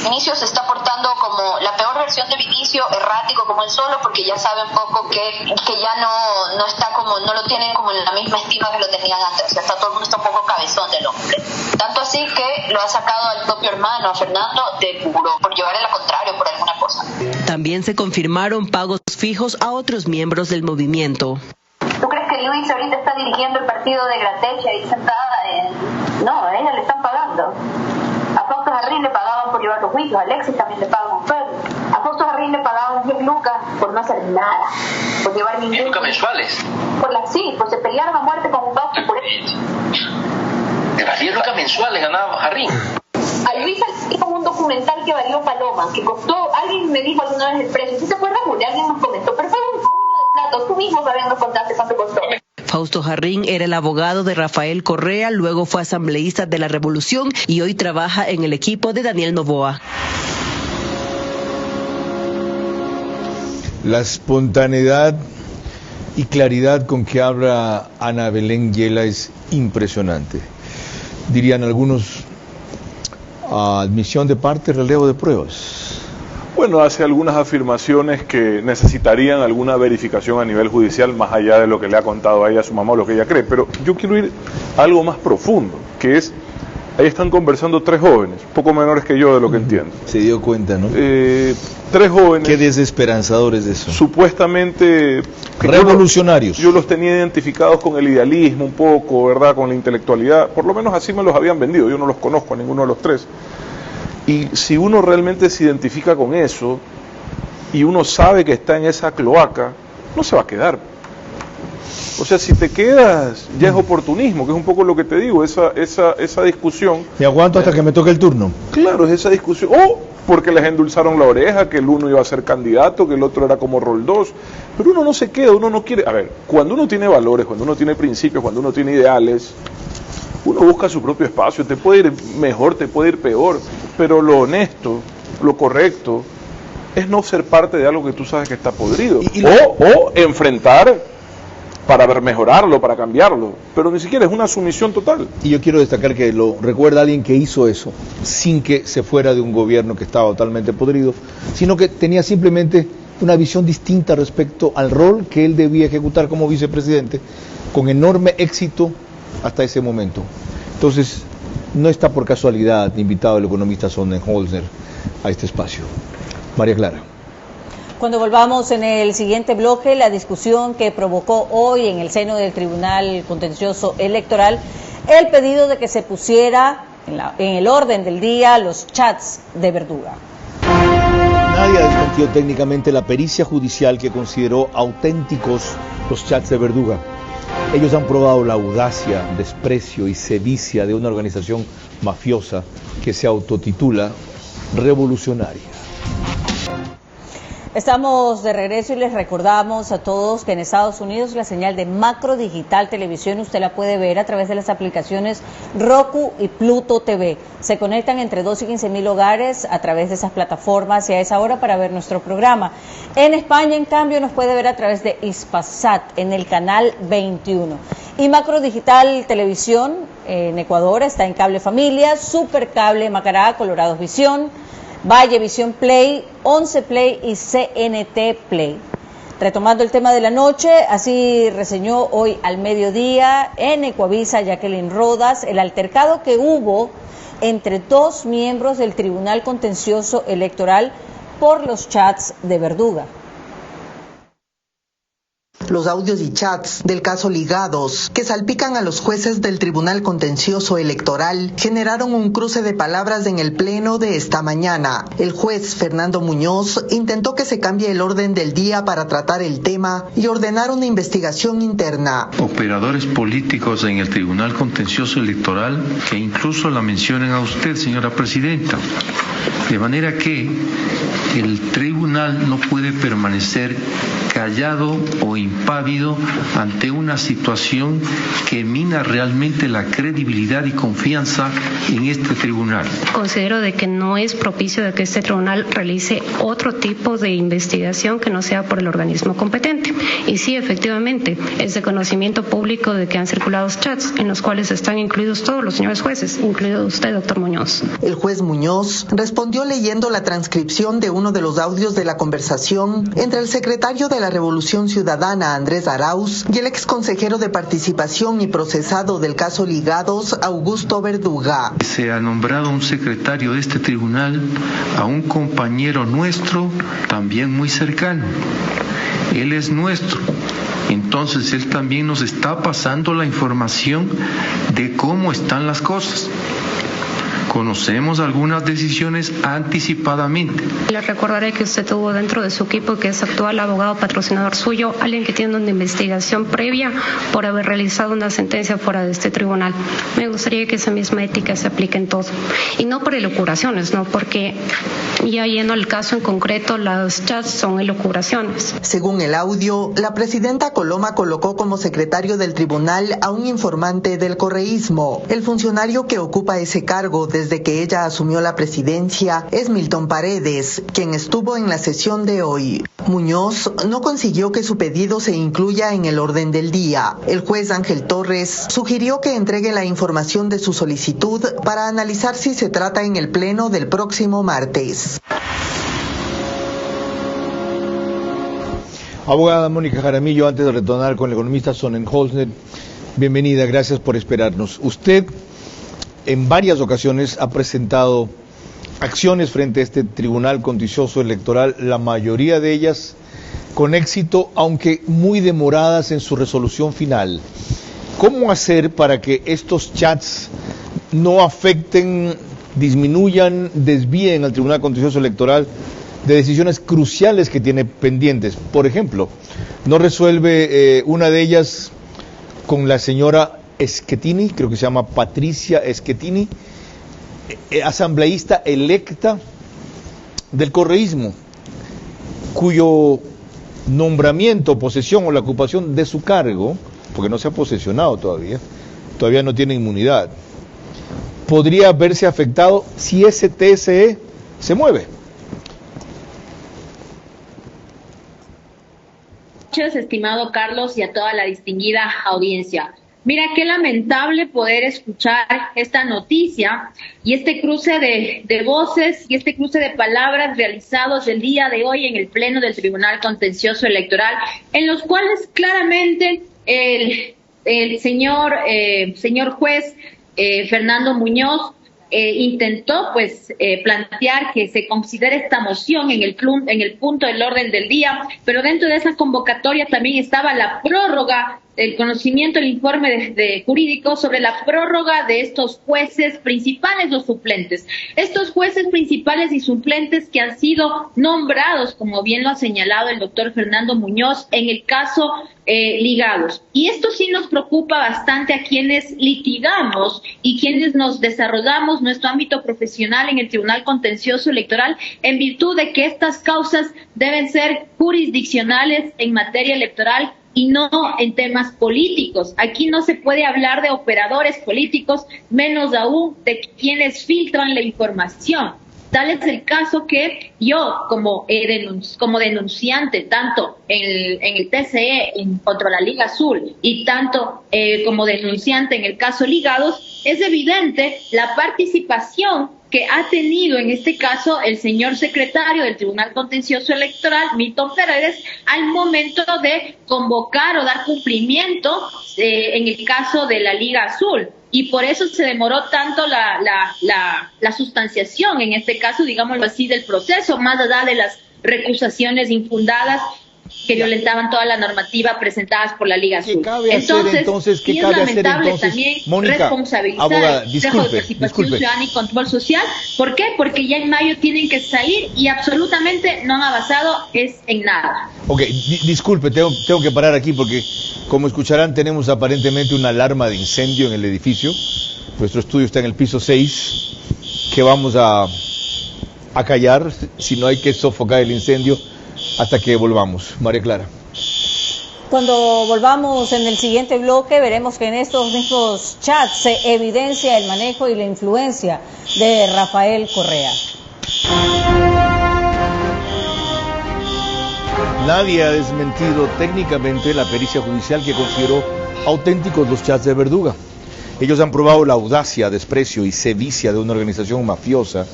Vinicio se está portando como la peor versión de Vinicio, errático como él solo, porque ya sabe un poco que ya no está como, no lo tienen como en la misma estima que lo tenían antes. O sea, todo el mundo está un poco cabezón del hombre. Tanto así que lo ha sacado al propio hermano, a Fernando, de puro, por llevarle la contrario, por alguna cosa. También se confirmaron pagos fijos a otros miembros del movimiento. ¿Tú crees que Luis ahorita está dirigiendo el partido de Gratecha ahí sentada? No, a ella le están pagando. A Fausto Jarrín le pagaban por llevar los juicios, a Alexis también le pagan un perro. A Fausto Jarrín le pagaban 10 lucas por no hacer nada, por llevar ningún... 10 lucas mensuales. Por se pelearon a muerte con un Fausto por eso. De las 10 lucas mensuales ganaba Jarrín. A Luisa hizo un documental que valió paloma, que costó, alguien me dijo alguna vez el precio, ¿sí te acuerdas, Julia? Alguien nos comentó, pero fue un kilo de plato, tú mismo sabes nos contaste cuánto costó. Fausto Jarrín era el abogado de Rafael Correa, luego fue asambleísta de la Revolución y hoy trabaja en el equipo de Daniel Noboa. La espontaneidad y claridad con que habla Ana Belén Yela es impresionante. Dirían algunos, admisión de parte, relevo de pruebas. Bueno, hace algunas afirmaciones que necesitarían alguna verificación a nivel judicial, más allá de lo que le ha contado a ella su mamá o lo que ella cree. Pero yo quiero ir a algo más profundo, que es, ahí están conversando 3 jóvenes, poco menores que yo de lo que entiendo. Se dio cuenta, ¿no? 3 jóvenes. Qué desesperanzadores de eso. Supuestamente revolucionarios. Yo los tenía identificados con el idealismo un poco, ¿verdad? Con la intelectualidad. Por lo menos así me los habían vendido. Yo no los conozco a ninguno de los 3. Y si uno realmente se identifica con eso y uno sabe que está en esa cloaca, no se va a quedar. O sea, si te quedas, ya es oportunismo, que es un poco lo que te digo, esa discusión. ¿Y aguanto hasta que me toque el turno? Claro, es esa discusión. O porque les endulzaron la oreja, que el uno iba a ser candidato, que el otro era como rol 2. Pero uno no se queda, uno no quiere. A ver, cuando uno tiene valores, cuando uno tiene principios, cuando uno tiene ideales, uno busca su propio espacio. Te puede ir mejor, te puede ir peor, pero lo honesto, lo correcto, es no ser parte de algo que tú sabes que está podrido. O enfrentar para mejorarlo, para cambiarlo, pero ni siquiera es una sumisión total. Y yo quiero destacar que lo recuerda alguien que hizo eso, sin que se fuera de un gobierno que estaba totalmente podrido, sino que tenía simplemente una visión distinta respecto al rol que él debía ejecutar como vicepresidente, con enorme éxito hasta ese momento. Entonces, no está por casualidad invitado el economista Sonnenholzer a este espacio. María Clara. Cuando volvamos en el siguiente bloque, la discusión que provocó hoy en el seno del Tribunal Contencioso Electoral el pedido de que se pusiera en el orden del día los chats de Verduga. Nadie ha desmentido técnicamente la pericia judicial que consideró auténticos los chats de Verduga. Ellos han probado la audacia, desprecio y sevicia de una organización mafiosa que se autotitula revolucionaria. Estamos de regreso y les recordamos a todos que en Estados Unidos la señal de Macro Digital Televisión usted la puede ver a través de las aplicaciones Roku y Pluto TV. Se conectan entre 2 y 15,000 hogares a través de esas plataformas y a esa hora para ver nuestro programa. En España, en cambio, nos puede ver a través de Hispasat en el canal 21. Y Macro Digital Televisión en Ecuador está en Cable Familia, Supercable Macará, Colorados Visión, Valle Visión Play, 11 Play y CNT Play. Retomando el tema de la noche, así reseñó hoy al mediodía en Ecuavisa Jacqueline Rodas el altercado que hubo entre dos miembros del Tribunal Contencioso Electoral por los chats de Verduga. Los audios y chats del caso Ligados, que salpican a los jueces del Tribunal Contencioso Electoral, generaron un cruce de palabras en el pleno de esta mañana. El juez Fernando Muñoz intentó que se cambie el orden del día para tratar el tema y ordenar una investigación interna. Operadores políticos en el Tribunal Contencioso Electoral que incluso la mencionen a usted, señora presidenta. De manera que el tribunal no puede permanecer callado o impávido ante una situación que mina realmente la credibilidad y confianza en este tribunal. Considero de que no es propicio de que este tribunal realice otro tipo de investigación que no sea por el organismo competente. Y sí, efectivamente, es de conocimiento público de que han circulado chats en los cuales están incluidos todos los señores jueces, incluido usted, doctor Muñoz. El juez Muñoz respondió leyendo la transcripción de uno de los audios de la conversación entre el secretario de la Revolución Ciudadana, Andrés Arauz, y el ex consejero de Participación y procesado del caso Ligados, Augusto Verduga. Se ha nombrado un secretario de este tribunal a un compañero nuestro, también muy cercano. Él es nuestro. Entonces él también nos está pasando la información de cómo están las cosas. Conocemos algunas decisiones anticipadamente. Le recordaré que usted tuvo dentro de su equipo, que es actual abogado patrocinador suyo, alguien que tiene una investigación previa por haber realizado una sentencia fuera de este tribunal. Me gustaría que esa misma ética se aplique en todo. Y no por elucubraciones, no, porque ya yendo al caso en concreto, las chats son elucubraciones. Según el audio, la presidenta Coloma colocó como secretario del tribunal a un informante del correísmo. El funcionario que ocupa ese cargo desde que ella asumió la presidencia es Milton Paredes, quien estuvo en la sesión de hoy. Muñoz no consiguió que su pedido se incluya en el orden del día. El juez Ángel Torres sugirió que entregue la información de su solicitud para analizar si se trata en el pleno del próximo martes. Abogada Mónica Jaramillo, antes de retornar con el economista Sonnenholzer, bienvenida, gracias por esperarnos. Usted en varias ocasiones ha presentado acciones frente a este Tribunal Contencioso Electoral, la mayoría de ellas con éxito, aunque muy demoradas en su resolución final. ¿Cómo hacer para que estos chats no afecten, disminuyan, desvíen al Tribunal Contencioso Electoral de decisiones cruciales que tiene pendientes? Por ejemplo, no resuelve una de ellas con la señora Schettini, creo que se llama Patricia Schettini, asambleísta electa del correísmo, cuyo nombramiento, posesión o la ocupación de su cargo, porque no se ha posesionado todavía no tiene inmunidad, podría verse afectado si ese TSE se mueve. noches, estimado Carlos, y a toda la distinguida audiencia. Mira, qué lamentable poder escuchar esta noticia y este cruce de voces y este cruce de palabras realizados el día de hoy en el Pleno del Tribunal Contencioso Electoral, en los cuales claramente el señor juez Fernando Muñoz intentó plantear que se considere esta moción en el punto del orden del día, pero dentro de esa convocatoria también estaba la prórroga, el conocimiento, el informe de jurídico sobre la prórroga de estos jueces principales o suplentes. Estos jueces principales y suplentes que han sido nombrados, como bien lo ha señalado el doctor Fernando Muñoz, en el caso Ligados. Y esto sí nos preocupa bastante a quienes litigamos y quienes nos desarrollamos nuestro ámbito profesional en el Tribunal Contencioso Electoral, en virtud de que estas causas deben ser jurisdiccionales en materia electoral y no en temas políticos. Aquí no se puede hablar de operadores políticos, menos aún de quienes filtran la información. Tal es el caso que yo, como denunciante, tanto en el TCE contra la Liga Azul y tanto como denunciante en el caso Ligados, es evidente la participación que ha tenido en este caso el señor secretario del Tribunal Contencioso Electoral, Milton Paredes, al momento de convocar o dar cumplimiento en el caso de la Liga Azul. Y por eso se demoró tanto la sustanciación, en este caso, digámoslo así, del proceso, más allá de las recusaciones infundadas que violentaban toda la normativa presentadas por la Liga Azul. Entonces, ¿qué cabe hacer entonces? También Mónica, responsabilizar abogada, el Consejo de Participación Ciudadana y Control Social. ¿Por qué? Porque ya en mayo tienen que salir y absolutamente no han avanzado en nada. Ok, disculpe, tengo que parar aquí porque, como escucharán, tenemos aparentemente una alarma de incendio en el edificio. Nuestro estudio está en el piso 6, que vamos a callar, si no hay que sofocar el incendio hasta que volvamos. María Clara. Cuando volvamos en el siguiente bloque, veremos que en estos mismos chats se evidencia el manejo y la influencia de Rafael Correa. Nadie ha desmentido técnicamente la pericia judicial que consideró auténticos los chats de Verduga. Ellos han probado la audacia, desprecio y sevicia de una organización mafiosa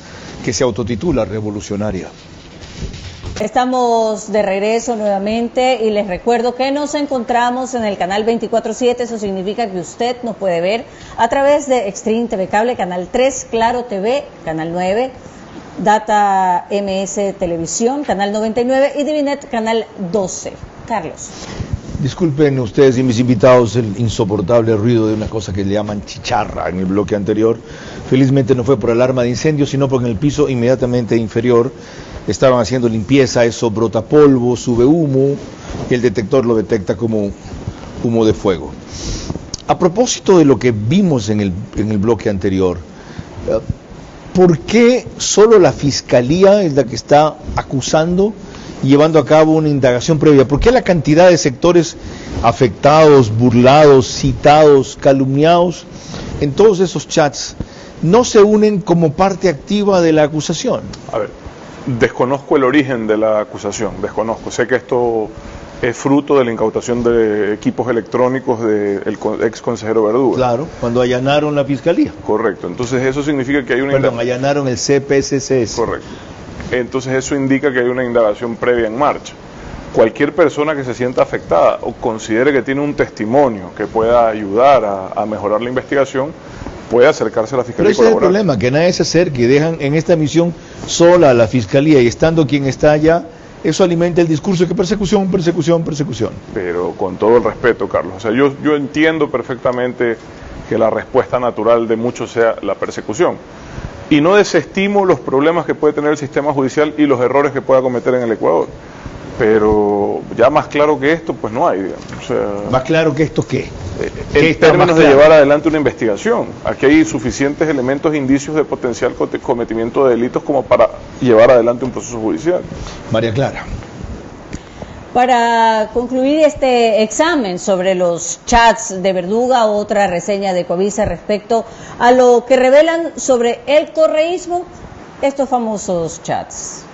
que se autotitula revolucionaria. Estamos de regreso nuevamente y les recuerdo que nos encontramos en el canal 24/7, eso significa que usted nos puede ver a través de Extreme TV Cable, Canal 3, Claro TV, Canal 9, Data MS Televisión, Canal 99 y Divinet, Canal 12. Carlos. Disculpen ustedes y mis invitados el insoportable ruido de una cosa que le llaman chicharra en el bloque anterior. Felizmente no fue por alarma de incendio, sino porque en el piso inmediatamente inferior estaban haciendo limpieza, eso brota polvo, sube humo, y el detector lo detecta como humo de fuego. A propósito de lo que vimos en el bloque anterior, ¿por qué solo la Fiscalía es la que está acusando y llevando a cabo una indagación previa? ¿Por qué la cantidad de sectores afectados, burlados, citados, calumniados en todos esos chats no se unen como parte activa de la acusación? A ver, desconozco el origen de la acusación, desconozco. Sé que esto es fruto de la incautación de equipos electrónicos del ex consejero Verduga. Claro, cuando allanaron la Fiscalía. Correcto, entonces eso significa que hay una... Perdón, allanaron el CPSCS. Correcto. Entonces eso indica que hay una indagación previa en marcha. Cualquier persona que se sienta afectada o considere que tiene un testimonio que pueda ayudar a mejorar la investigación, puede acercarse a la Fiscalía. Pero ese es el problema, que nadie se acerque, dejan en esta misión sola a la Fiscalía y estando quien está allá, eso alimenta el discurso de que persecución, persecución, persecución. Pero con todo el respeto, Carlos, o sea, yo entiendo perfectamente que la respuesta natural de muchos sea la persecución. Y no desestimo los problemas que puede tener el sistema judicial y los errores que pueda cometer en el Ecuador. Pero ya más claro que esto, pues no hay, digamos. O sea, ¿más claro que esto qué? En términos de llevar adelante una investigación. Aquí hay suficientes elementos, indicios de potencial cometimiento de delitos como para llevar adelante un proceso judicial. María Clara. Para concluir este examen sobre los chats de Verduga, otra reseña de Coavisa respecto a lo que revelan sobre el correísmo, estos famosos chats.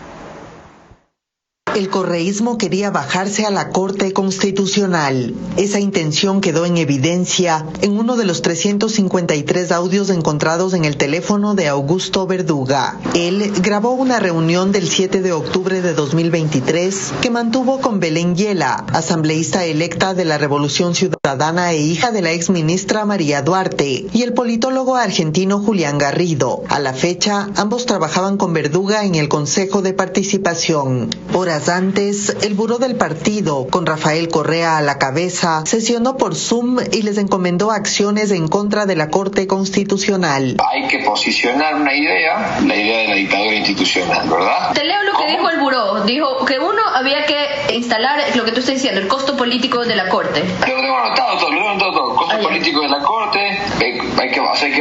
El correísmo quería bajarse a la Corte Constitucional. Esa intención quedó en evidencia en uno de los 353 audios encontrados en el teléfono de Augusto Verduga. Él grabó una reunión del 7 de octubre de 2023 que mantuvo con Belén Yela, asambleísta electa de la Revolución Ciudadana e hija de la exministra María Duarte, y el politólogo argentino Julián Garrido. A la fecha, ambos trabajaban con Verduga en el Consejo de Participación. Horas antes, el buró del partido, con Rafael Correa a la cabeza, sesionó por Zoom y les encomendó acciones en contra de la Corte Constitucional. Hay que posicionar una idea, la idea de la dictadura institucional, ¿verdad? Te leo lo que dijo el buró. Dijo que uno había que instalar lo que tú estás diciendo, el costo político de la Corte. Lo tengo anotado todo. El costo político de la Corte,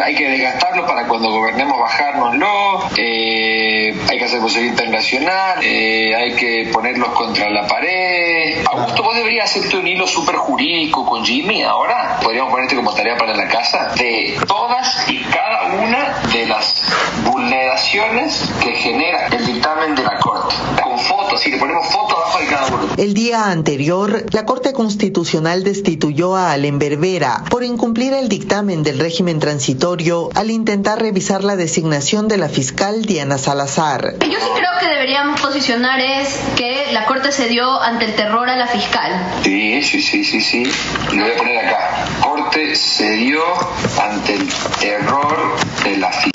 hay que desgastarlo para cuando gobernemos bajárnoslo, hay que hacer posible internacional, hay que ponerlos contra la pared. Augusto, vos deberías hacerte un hilo súper jurídico con Jimmy ahora. Podríamos ponerte como tarea para la casa de todas y cada una de las vulneraciones que genera el dictamen de la Corte. Con fotos, si le ponemos fotos abajo de cada uno. El día anterior, la Corte Constitucional destituyó a Allen Berbera por incumplir el dictamen del régimen transitorio al intentar revisar la designación de la fiscal Diana Salazar. Yo sí creo que deberíamos posicionar es que la Corte cedió ante el terror a la fiscal. Sí. Lo voy a poner acá. Corte cedió ante el terror de la fiscal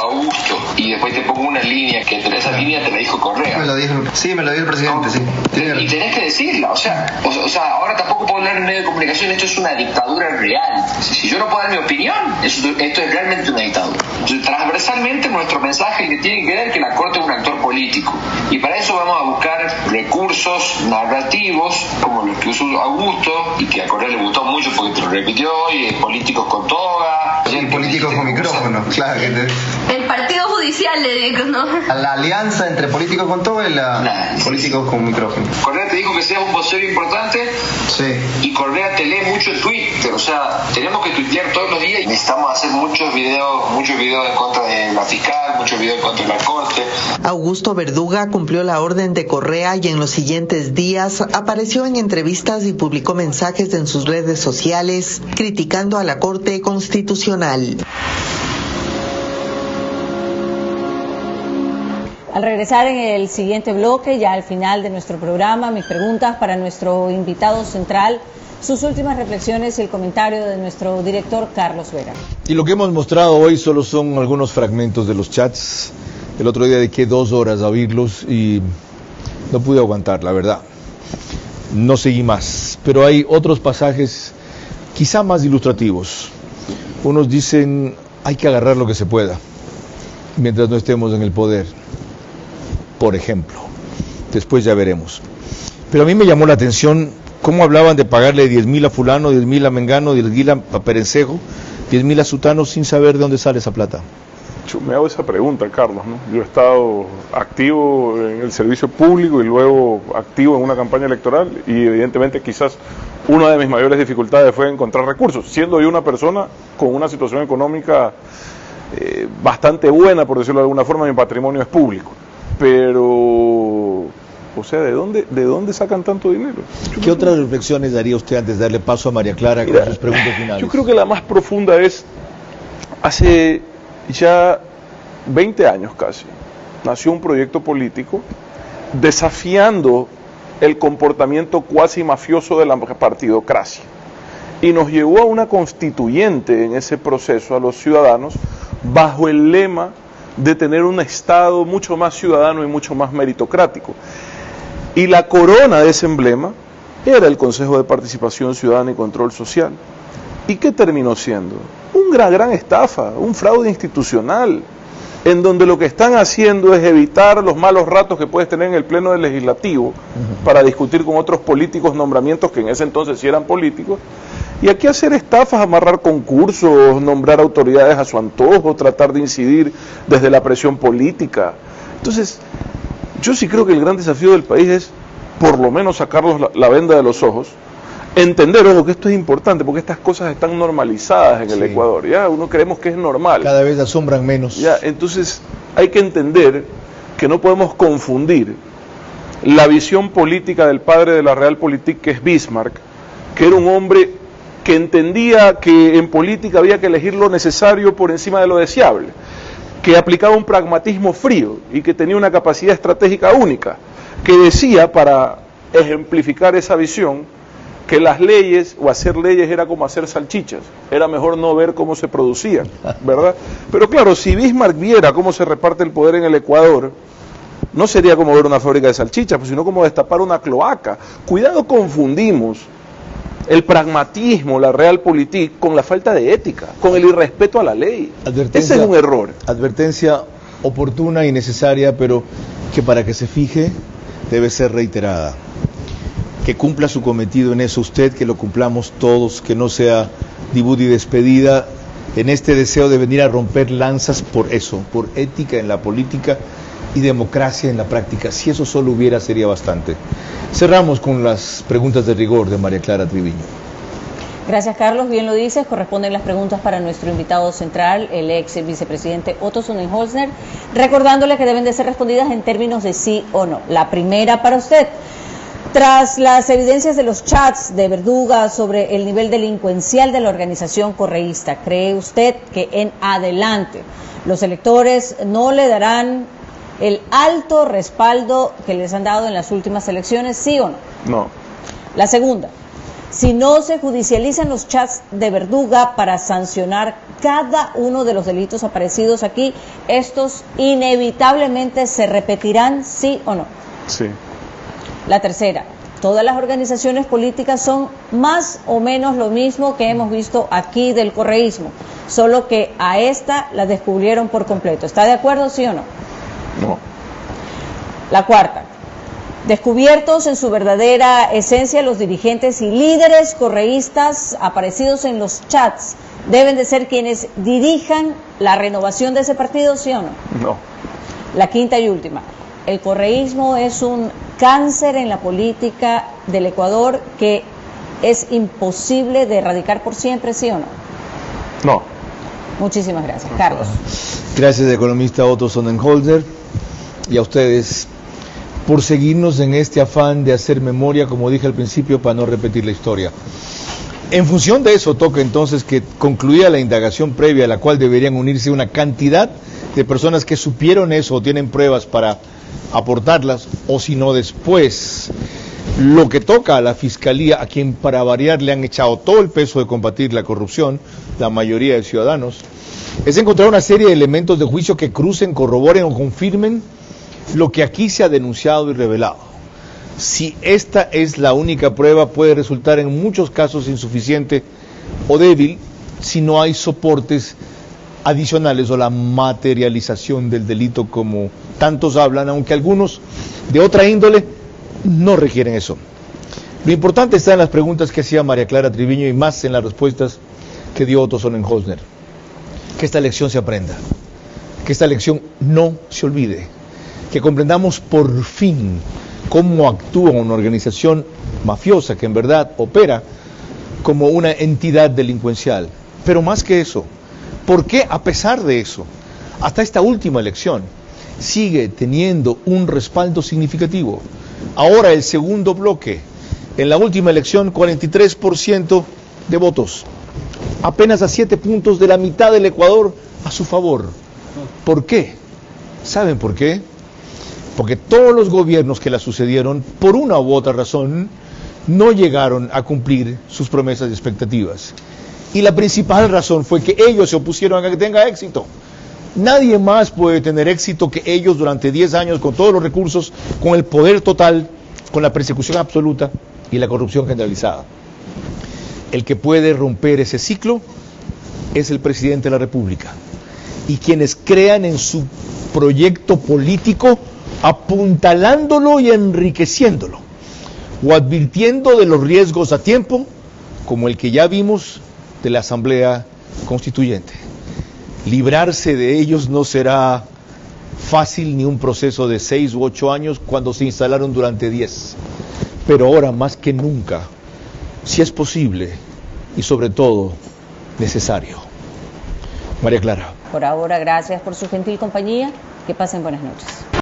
Augusto. Y después te pongo una línea que esa línea te la dijo Correa. Me lo dijo el presidente, sí. Y tenés que decirla, o sea, ahora tampoco puedo hablar en medio de comunicación, esto es una dictadura real. Si yo no puedo dar mi opinión, esto es realmente una dictadura. Entonces, transversalmente nuestro mensaje es que tiene que ver que la Corte es un actor político. Y para eso vamos a buscar recursos narrativos, como los que usó Augusto, y que a Correa le gustó mucho porque te lo repitió, y políticos con toga. Y políticos con micrófono, claro. El partido judicial, le digo, ¿no? La alianza entre políticos con toga y políticos con micrófono. Correa te dijo que seas un vocero importante. Sí. Y Correa te lee mucho en Twitter, o sea, tenemos que tuitear todos los días y necesitamos hacer muchos videos en contra de la fiscal, muchos videos en contra de la Corte. Augusto Verduga cumplió la orden de Correa y en los siguientes días apareció en entrevistas y publicó mensajes en sus redes sociales criticando a la Corte Constitucional. Al regresar en el siguiente bloque, ya al final de nuestro programa, mis preguntas para nuestro invitado central, sus últimas reflexiones y el comentario de nuestro director Carlos Vera. Y lo que hemos mostrado hoy solo son algunos fragmentos de los chats. El otro día dediqué 2 horas a oírlos y no pude aguantar, la verdad. No seguí más, pero hay otros pasajes quizá más ilustrativos. Unos dicen, hay que agarrar lo que se pueda, mientras no estemos en el poder. Por ejemplo, después ya veremos. Pero a mí me llamó la atención cómo hablaban de pagarle 10.000 a fulano, 10.000 a Mengano, 10.000 a Perencejo, 10.000 a Sutano sin saber de dónde sale esa plata. Yo me hago esa pregunta, Carlos, ¿no? Yo he estado activo en el servicio público y luego activo en una campaña electoral y evidentemente quizás una de mis mayores dificultades fue encontrar recursos, siendo yo una persona con una situación económica bastante buena, por decirlo de alguna forma, mi patrimonio es público. Pero, o sea, ¿de dónde sacan tanto dinero? ¿Qué otras reflexiones daría usted antes de darle paso a María Clara con sus preguntas finales? Yo creo que la más profunda es, hace ya 20 años casi, nació un proyecto político desafiando el comportamiento cuasi mafioso de la partidocracia y nos llevó a una constituyente en ese proceso a los ciudadanos bajo el lema de tener un Estado mucho más ciudadano y mucho más meritocrático. Y la corona de ese emblema era el Consejo de Participación Ciudadana y Control Social. ¿Y qué terminó siendo? Una gran estafa, un fraude institucional, en donde lo que están haciendo es evitar los malos ratos que puedes tener en el Pleno del Legislativo para discutir con otros políticos nombramientos que en ese entonces sí eran políticos. Y aquí hacer estafas, amarrar concursos, nombrar autoridades a su antojo, tratar de incidir desde la presión política. Entonces, yo sí creo que el gran desafío del país es, por lo menos, sacarlos la venda de los ojos, entender, ojo, que esto es importante, porque estas cosas están normalizadas en el Ecuador, ya uno creemos que es normal. Cada vez asombran menos. Ya, entonces, hay que entender que no podemos confundir la visión política del padre de la Realpolitik, que es Bismarck, que era un hombre que entendía que en política había que elegir lo necesario por encima de lo deseable, que aplicaba un pragmatismo frío y que tenía una capacidad estratégica única, que decía, para ejemplificar esa visión, que las leyes o hacer leyes era como hacer salchichas, era mejor no ver cómo se producían, ¿verdad? Pero claro, si Bismarck viera cómo se reparte el poder en el Ecuador, no sería como ver una fábrica de salchichas, sino como destapar una cloaca. Cuidado, confundimos el pragmatismo, la Realpolitik, con la falta de ética, con el irrespeto a la ley. Ese es un error. Advertencia oportuna y necesaria, pero que para que se fije debe ser reiterada. Que cumpla su cometido en eso usted, que lo cumplamos todos, que no sea debut y despedida en este deseo de venir a romper lanzas por eso, por ética en la política y democracia en la práctica. Si eso solo hubiera, sería bastante. Cerramos con las preguntas de rigor de María Clara Triviño. Gracias, Carlos. Bien lo dices, corresponden las preguntas para nuestro invitado central, el ex vicepresidente Otto Sonnenholzner, recordándole que deben de ser respondidas en términos de sí o no. La primera para usted. Tras las evidencias de los chats de Verduga sobre el nivel delincuencial de la organización correísta, ¿cree usted que en adelante los electores no le darán el alto respaldo que les han dado en las últimas elecciones, sí o no? No. La segunda, si no se judicializan los chats de Verduga para sancionar cada uno de los delitos aparecidos aquí, ¿estos inevitablemente se repetirán, sí o no? Sí. La tercera, todas las organizaciones políticas son más o menos lo mismo que hemos visto aquí del correísmo, solo que a esta la descubrieron por completo. ¿Está de acuerdo, sí o no? No. La cuarta, descubiertos en su verdadera esencia, los dirigentes y líderes correístas aparecidos en los chats deben de ser quienes dirijan la renovación de ese partido, ¿sí o no? No. La quinta y última, el correísmo es un cáncer en la política del Ecuador que es imposible de erradicar por siempre, ¿sí o no? No. Muchísimas gracias. Carlos. Gracias, economista Otto Sonnenholzner, y a ustedes por seguirnos en este afán de hacer memoria, como dije al principio, para no repetir la historia. En función de eso, toca entonces que concluya la indagación previa, a la cual deberían unirse una cantidad de personas que supieron eso o tienen pruebas para aportarlas, o si no después, lo que toca a la Fiscalía, a quien para variar le han echado todo el peso de combatir la corrupción, la mayoría de ciudadanos, es encontrar una serie de elementos de juicio que crucen, corroboren o confirmen lo que aquí se ha denunciado y revelado. Si esta es la única prueba, puede resultar en muchos casos insuficiente o débil si no hay soportes adicionales o la materialización del delito como tantos hablan, aunque algunos de otra índole no requieren eso. Lo importante está en las preguntas que hacía María Clara Triviño y más en las respuestas que dio Otto Sonnenholzner. Que esta lección se aprenda, que esta lección no se olvide, que comprendamos por fin cómo actúa una organización mafiosa que en verdad opera como una entidad delincuencial. Pero más que eso, ¿por qué a pesar de eso, hasta esta última elección, sigue teniendo un respaldo significativo? Ahora el segundo bloque, en la última elección 43% de votos, apenas a 7 puntos de la mitad del Ecuador a su favor. ¿Por qué? ¿Saben por qué? Porque todos los gobiernos que la sucedieron, por una u otra razón, no llegaron a cumplir sus promesas y expectativas. Y la principal razón fue que ellos se opusieron a que tenga éxito. Nadie más puede tener éxito que ellos durante 10 años, con todos los recursos, con el poder total, con la persecución absoluta y la corrupción generalizada. El que puede romper ese ciclo es el presidente de la República. Y quienes crean en su proyecto político, apuntalándolo y enriqueciéndolo, o advirtiendo de los riesgos a tiempo, como el que ya vimos de la Asamblea Constituyente. Librarse de ellos no será fácil ni un proceso de 6 u 8 años cuando se instalaron durante 10. Pero ahora más que nunca, si es posible y sobre todo necesario. María Clara. Por ahora, gracias por su gentil compañía. Que pasen buenas noches.